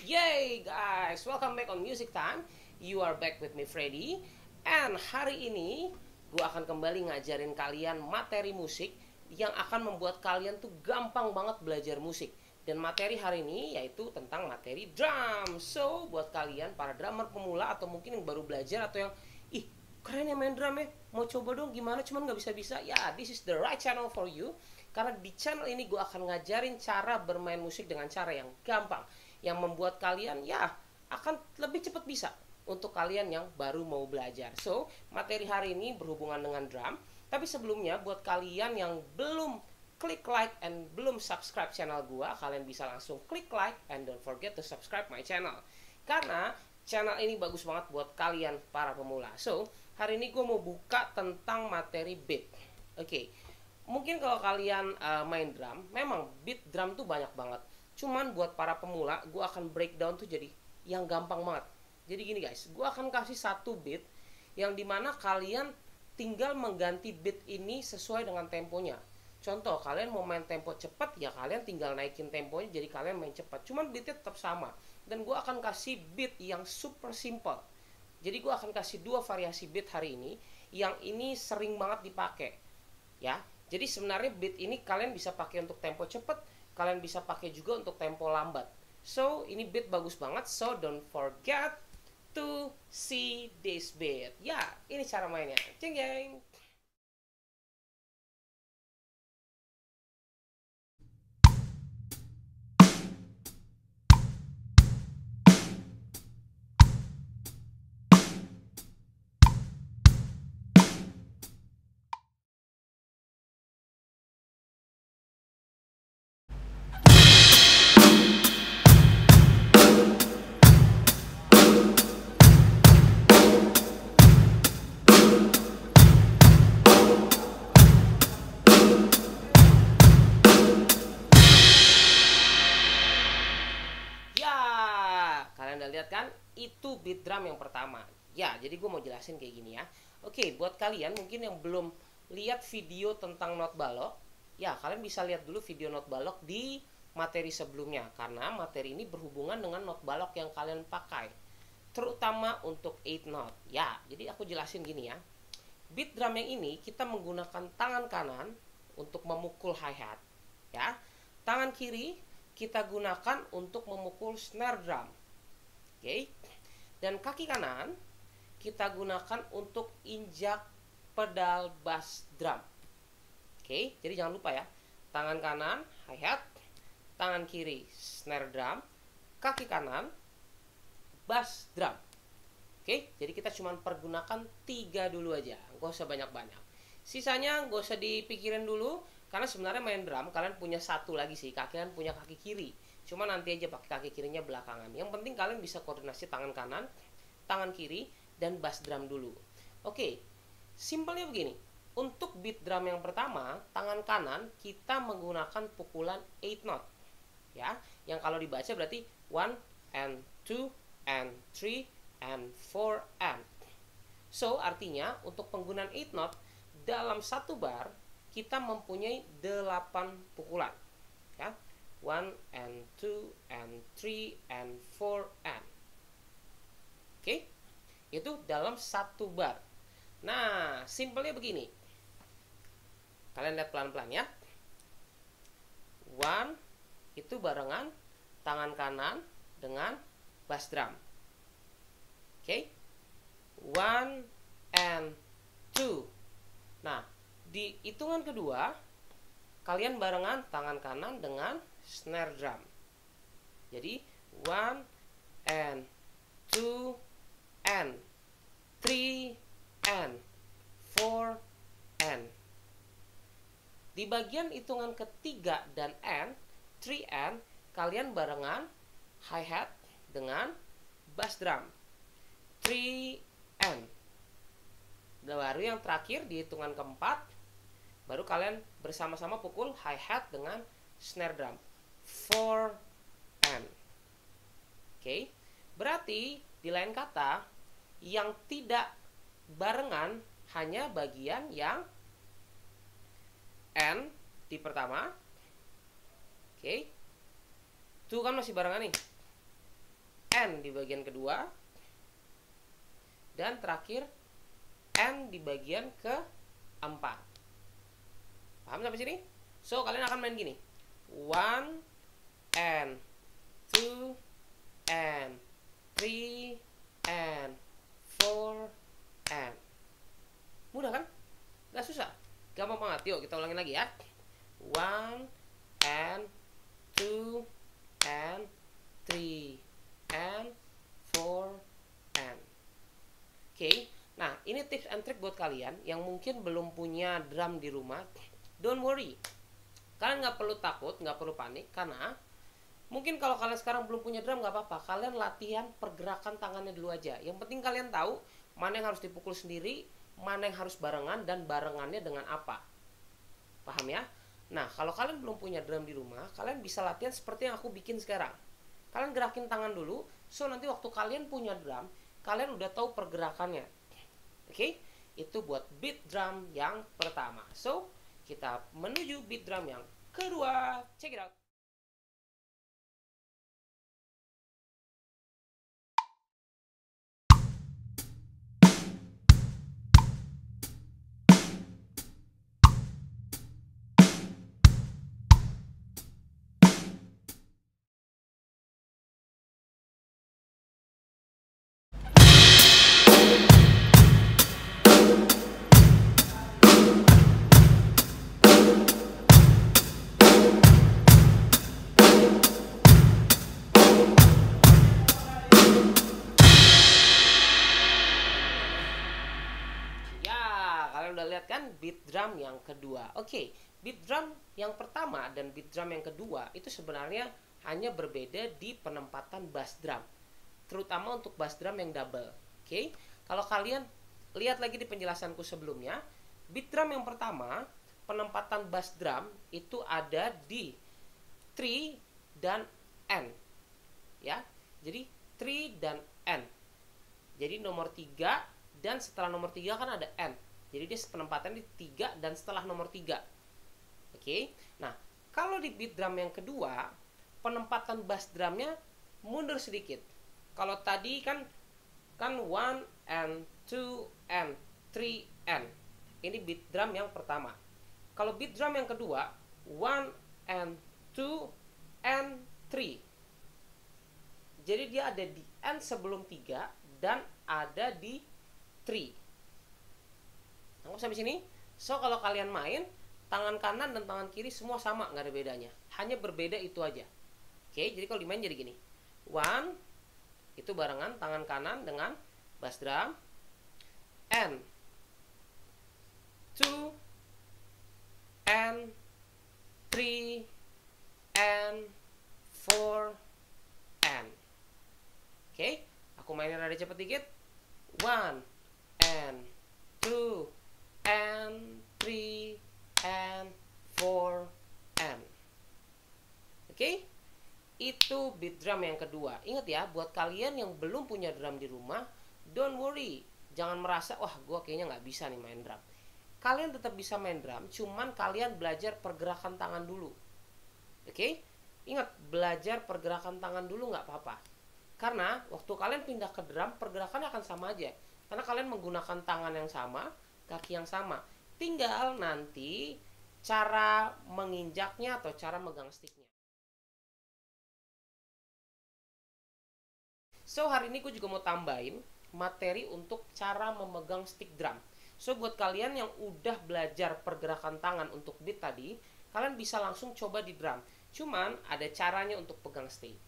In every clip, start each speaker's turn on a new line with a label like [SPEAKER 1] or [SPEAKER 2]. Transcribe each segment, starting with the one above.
[SPEAKER 1] Yay guys, welcome back on Music Time. You are back with me Freddy. And hari ini gue akan kembali ngajarin kalian materi musik yang akan membuat kalian tuh gampang banget belajar musik. Dan materi hari ini yaitu tentang materi drum. So buat kalian para drummer pemula atau mungkin yang baru belajar atau yang keren ya main drum ya, mau coba dong gimana cuman nggak bisa-bisa, ya this is the right channel for you. Karena di channel ini gue akan ngajarin cara bermain musik dengan cara yang gampang, yang membuat kalian ya akan lebih cepat bisa untuk kalian yang baru mau belajar. So materi hari ini berhubungan dengan drum. Tapi sebelumnya buat kalian yang belum klik like and belum subscribe channel gue, kalian bisa langsung klik like and don't forget to subscribe my channel. Karena channel ini bagus banget buat kalian para pemula. So hari ini gue mau buka tentang materi beat. Oke, mungkin kalau kalian main drum, memang beat drum tuh banyak banget. Cuman buat para pemula, gue akan breakdown tuh jadi yang gampang banget. Jadi gini guys, gue akan kasih satu beat yang dimana kalian tinggal mengganti beat ini sesuai dengan temponya. Contoh, kalian mau main tempo cepat, ya kalian tinggal naikin temponya jadi kalian main cepat. Cuman beatnya tetap sama. Dan gue akan kasih beat yang super simple. Jadi gue akan kasih dua variasi beat hari ini, yang ini sering banget dipakai. Ya, jadi sebenarnya beat ini kalian bisa pakai untuk tempo cepat, kalian bisa pakai juga untuk tempo lambat. So, ini beat bagus banget, so don't forget to see this beat. Ya, ini cara mainnya. Ceng jeng. Lihat kan, itu beat drum yang pertama. Ya, jadi gue mau jelasin kayak gini ya. Oke, buat kalian mungkin yang belum lihat video tentang not balok, ya kalian bisa lihat dulu video not balok di materi sebelumnya. Karena materi ini berhubungan dengan not balok yang kalian pakai, terutama untuk 8 note. Ya, jadi aku jelasin gini ya. Beat drum yang ini kita menggunakan tangan kanan untuk memukul hi-hat, ya. Tangan kiri kita gunakan untuk memukul snare drum. Oke, dan kaki kanan kita gunakan untuk injak pedal bass drum. Oke, jadi jangan lupa ya, tangan kanan hi-hat, tangan kiri snare drum, kaki kanan bass drum. Oke, jadi kita cuma pergunakan 3 dulu aja, gak usah banyak-banyak. Sisanya gak usah dipikirin dulu, karena sebenarnya main drum kalian punya satu lagi sih, kalian punya kaki kiri. Cuma nanti aja pakai kaki kirinya belakangan. Yang penting kalian bisa koordinasi tangan kanan, tangan kiri, dan bass drum dulu. Oke, simpelnya begini. Untuk beat drum yang pertama, tangan kanan kita menggunakan pukulan 8 note. Ya, yang kalau dibaca berarti 1 and 2 and 3 and 4 and. So, artinya untuk penggunaan 8 note dalam satu bar kita mempunyai 8 pukulan. Ya. 1 and 2 and 3 and 4 and. Oke, itu dalam satu bar. Nah, simpelnya begini. Kalian lihat pelan-pelan ya. 1 itu barengan tangan kanan dengan bass drum. Oke, 1 and 2. Nah, di hitungan kedua kalian barengan tangan kanan dengan snare drum. Jadi 1 and 2 and 3 and 4 and. Di bagian hitungan ketiga dan and, 3 and, kalian barengan hi-hat dengan bass drum. 3 and. Baru yang terakhir di hitungan keempat, baru kalian bersama-sama pukul hi-hat dengan snare drum. 4 and. Oke, berarti di lain kata yang tidak barengan hanya bagian yang N di pertama. Oke, tuh kan masih barengan nih. N di bagian kedua, dan terakhir N di bagian keempat. Paham sampai sini? So, kalian akan main gini. 1 N, 2 N, 3 N, 4 N. Mudah kan? Gak susah. Gampang banget. Yuk kita ulangin lagi ya. 1 N, 2 N, 3 N, 4 N. Oke. Nah, ini tips and trick buat kalian yang mungkin belum punya drum di rumah. Don't worry. Kalian nggak perlu takut, nggak perlu panik, karena mungkin kalau kalian sekarang belum punya drum nggak apa-apa. Kalian latihan pergerakan tangannya dulu aja. Yang penting kalian tahu mana yang harus dipukul sendiri, mana yang harus barengan, dan barengannya dengan apa. Paham ya? Nah, kalau kalian belum punya drum di rumah, kalian bisa latihan seperti yang aku bikin sekarang. Kalian gerakin tangan dulu, so nanti waktu kalian punya drum, kalian udah tahu pergerakannya. Oke? Itu buat beat drum yang pertama. So, kita menuju beat drum yang kedua. Check it out. Udah lihat kan beat drum yang kedua. Oke, beat drum yang pertama dan beat drum yang kedua itu sebenarnya hanya berbeda di penempatan bass drum, terutama untuk bass drum yang double. Oke, kalau kalian lihat lagi di penjelasanku sebelumnya, beat drum yang pertama penempatan bass drum itu ada di 3 dan N, ya. Jadi 3 dan N. Jadi nomor 3 dan setelah nomor 3 kan ada N. Jadi dia penempatan di 3 dan setelah nomor 3. Oke. Nah, kalau di beat drum yang kedua, penempatan bass drumnya mundur sedikit. Kalau tadi kan 1 and 2 and 3 and. Ini beat drum yang pertama. Kalau beat drum yang kedua, 1 and 2 and 3. Jadi dia ada di N sebelum 3 dan ada di 3. Nangkep sampai sini? So, kalau kalian main, tangan kanan dan tangan kiri semua sama, nggak ada bedanya. Hanya berbeda itu aja. Oke, jadi kalau dimain jadi gini. 1, itu barengan tangan kanan dengan bass drum. N, 2, and 3, and 4, and. Oke, aku mainin rada cepet dikit. 1, and 2, and 3 and 4 and. Oke? Itu beat drum yang kedua. Ingat ya, buat kalian yang belum punya drum di rumah, don't worry. Jangan merasa, wah gue kayaknya nggak bisa nih main drum. Kalian tetap bisa main drum, cuman kalian belajar pergerakan tangan dulu. Oke? Ingat, belajar pergerakan tangan dulu nggak apa-apa. Karena waktu kalian pindah ke drum, pergerakannya akan sama aja. Karena kalian menggunakan tangan yang sama, kaki yang sama. Tinggal nanti cara menginjaknya atau cara megang sticknya. So, hari ini gue juga mau tambahin materi untuk cara memegang stick drum. So, buat kalian yang udah belajar pergerakan tangan untuk beat tadi, kalian bisa langsung coba di drum. Cuman ada caranya untuk pegang stick.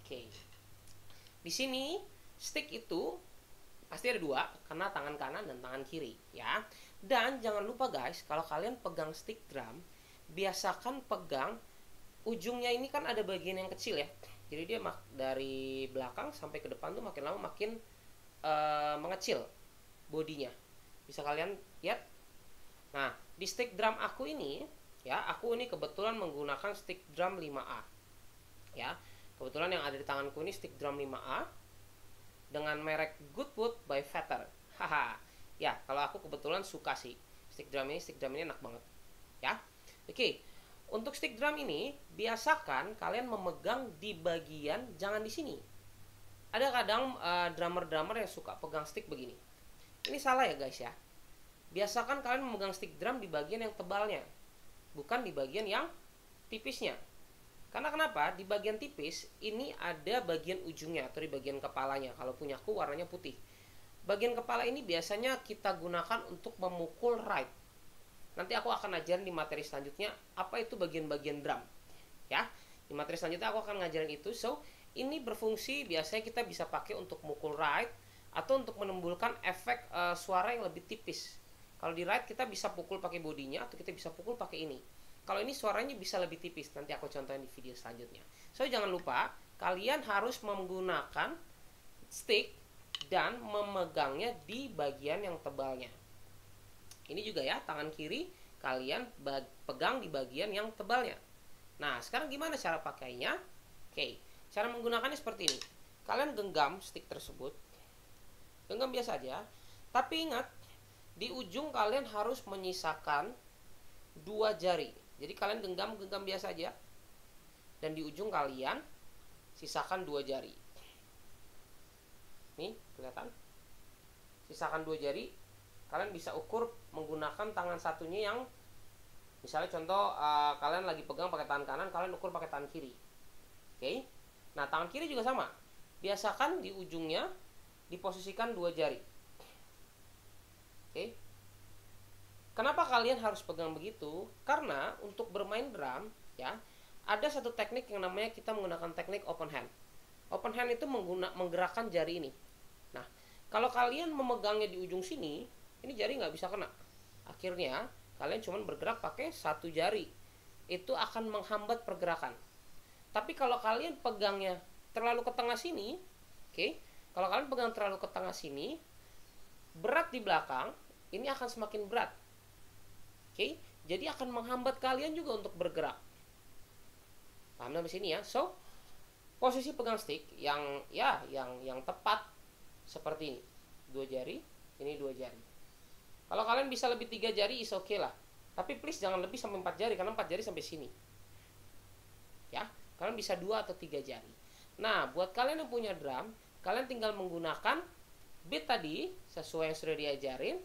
[SPEAKER 1] Oke. Di sini stick itu pasti ada dua, karena tangan kanan dan tangan kiri, ya. Dan jangan lupa guys, kalau kalian pegang stick drum, biasakan pegang ujungnya ini kan ada bagian yang kecil ya. Jadi dia dari belakang sampai ke depan tuh makin lama makin mengecil bodinya. Bisa kalian lihat. Nah, di stick drum aku ini, ya, aku ini kebetulan menggunakan stick drum 5A. Ya, kebetulan yang ada di tanganku ini stick drum 5A dengan merek Goodwood by Vetter. Haha. Ya, kalau aku kebetulan suka sih stick drum ini enak banget. Ya. Oke. Untuk stick drum ini, biasakan kalian memegang di bagian, jangan di sini. ada kadang drummer-drummer yang suka pegang stick begini. Ini salah ya guys ya. Biasakan kalian memegang stick drum di bagian yang tebalnya, bukan di bagian yang tipisnya. Karena kenapa? Di bagian tipis ini ada bagian ujungnya atau di bagian kepalanya. Kalau punyaku warnanya putih. Bagian kepala ini biasanya kita gunakan untuk memukul right. Nanti aku akan ajarin di materi selanjutnya apa itu bagian-bagian drum. Ya, di materi selanjutnya aku akan ngajarin itu. So, ini berfungsi biasanya kita bisa pakai untuk mukul right atau untuk menimbulkan efek suara yang lebih tipis. Kalau di right kita bisa pukul pakai bodinya atau kita bisa pukul pakai ini. Kalau ini suaranya bisa lebih tipis, nanti aku contohin di video selanjutnya. So jangan lupa kalian harus menggunakan stick dan memegangnya di bagian yang tebalnya. Ini juga ya, tangan kiri kalian pegang di bagian yang tebalnya. Nah sekarang gimana cara pakainya? Oke, cara menggunakannya seperti ini. Kalian genggam stick tersebut, genggam biasa aja. Tapi ingat, di ujung kalian harus menyisakan 2 jari. Jadi kalian genggam biasa aja. Dan di ujung kalian sisakan 2 jari. Nih, kelihatan? Sisakan 2 jari. Kalian bisa ukur menggunakan tangan satunya yang misalnya contoh kalian lagi pegang pakai tangan kanan, kalian ukur pakai tangan kiri. Oke. Nah, tangan kiri juga sama. Biasakan di ujungnya diposisikan 2 jari. Oke. Kenapa kalian harus pegang begitu? Karena untuk bermain drum, ya, ada satu teknik yang namanya kita menggunakan teknik open hand. Open hand itu menggerakkan jari ini. Nah, kalau kalian memegangnya di ujung sini, ini jari nggak bisa kena. Akhirnya, kalian cuma bergerak pakai 1 jari. Itu akan menghambat pergerakan. Tapi kalau kalian pegangnya terlalu ke tengah sini, oke, kalau kalian pegang terlalu ke tengah sini, berat di belakang, ini akan semakin berat. Oke, jadi akan menghambat kalian juga untuk bergerak. Paham sampai sini ya? So, posisi pegang stick yang tepat seperti ini. 2 jari, ini 2 jari. Kalau kalian bisa lebih 3 jari is okay lah. Tapi please jangan lebih sampai 4 jari karena 4 jari sampai sini. Ya, kalian bisa 2 atau 3 jari. Nah, buat kalian yang punya drum, kalian tinggal menggunakan beat tadi sesuai yang sudah diajarin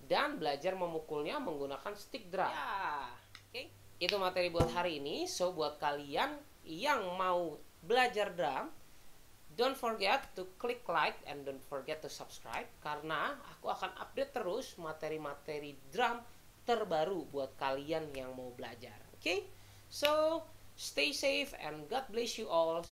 [SPEAKER 1] dan belajar memukulnya menggunakan stick drum. Ya, oke. Itu materi buat hari ini. So buat kalian yang mau belajar drum, don't forget to click like and don't forget to subscribe karena aku akan update terus materi-materi drum terbaru buat kalian yang mau belajar. Oke? So stay safe and God bless you all.